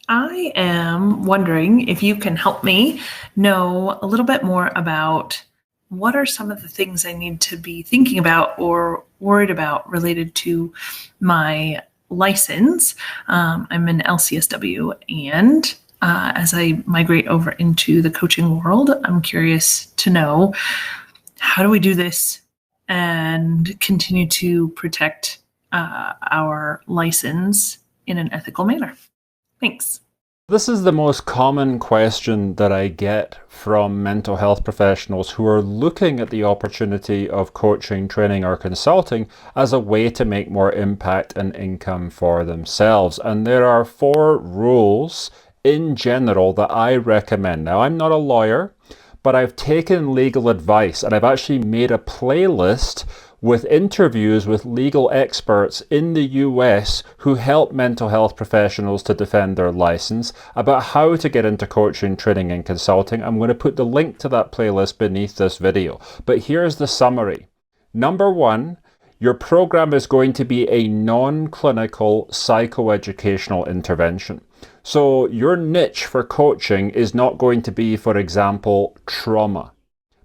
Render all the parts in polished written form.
I am wondering if you can help me know a little bit more about what are some of the things I need to be thinking about or worried about related to my license. I'm an LCSW, and as I migrate over into the coaching world, I'm curious to know, how do we do this and continue to protect our license in an ethical manner? Thanks. This is the most common question that I get from mental health professionals who are looking at the opportunity of coaching, training, or consulting as a way to make more impact and income for themselves. And there are 4 rules in general that I recommend. Now, I'm not a lawyer, but I've taken legal advice and I've actually made a playlist with interviews with legal experts in the US who help mental health professionals to defend their license about how to get into coaching, training, and consulting. I'm going to put the link to that playlist beneath this video. But here's the summary. Number 1, your program is going to be a non-clinical psychoeducational intervention. So your niche for coaching is not going to be, for example, trauma,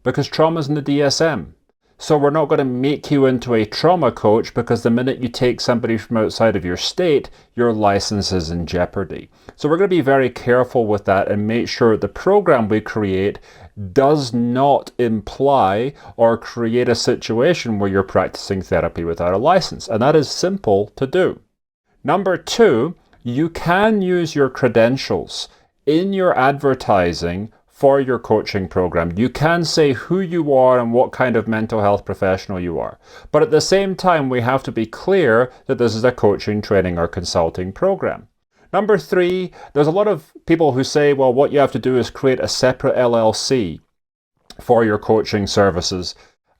because trauma is in the DSM. So we're not going to make you into a trauma coach, because the minute you take somebody from outside of your state, your license is in jeopardy. So we're going to be very careful with that and make sure the program we create does not imply or create a situation where you're practicing therapy without a license. And that is simple to do. Number 2, you can use your credentials in your advertising for your coaching program. You can say who you are and what kind of mental health professional you are. But at the same time, we have to be clear that this is a coaching, training, or consulting program. Number 3, there's a lot of people who say, well, what you have to do is create a separate LLC for your coaching services.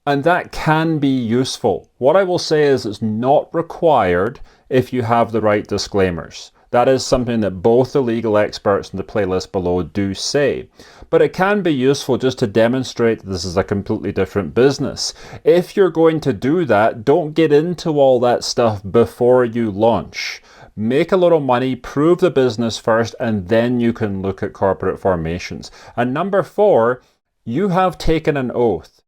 And that can be useful. What I will say is it's not required if you have the right disclaimers. That is something that both the legal experts in the playlist below do say. But it can be useful just to demonstrate that this is a completely different business. If you're going to do that, don't get into all that stuff before you launch. Make a little money, prove the business first, and then you can look at corporate formations. And number 4, you have taken an oath.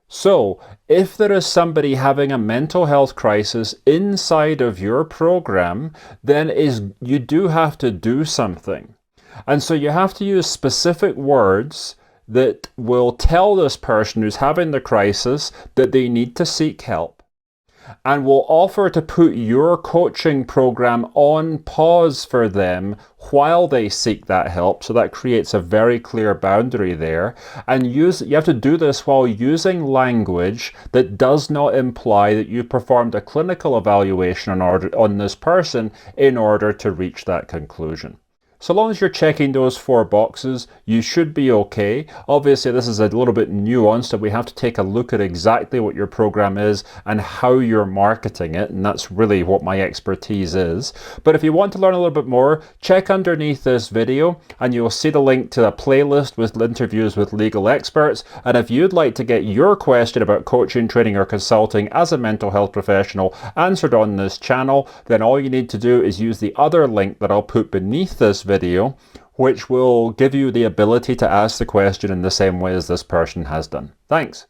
So, if there is somebody having a mental health crisis inside of your program, then you do have to do something. And so you have to use specific words that will tell this person who's having the crisis that they need to seek help, and will offer to put your coaching program on pause for them while they seek that help. So that creates a very clear boundary there. And you have to do this while using language that does not imply that you performed a clinical evaluation on this person in order to reach that conclusion. So long as you're checking those 4 boxes, you should be okay. Obviously, this is a little bit nuanced, and we have to take a look at exactly what your program is and how you're marketing it, and that's really what my expertise is. But if you want to learn a little bit more, check underneath this video, and you'll see the link to a playlist with interviews with legal experts. And if you'd like to get your question about coaching, training, or consulting as a mental health professional answered on this channel, then all you need to do is use the other link that I'll put beneath this video, which will give you the ability to ask the question in the same way as this person has done. Thanks.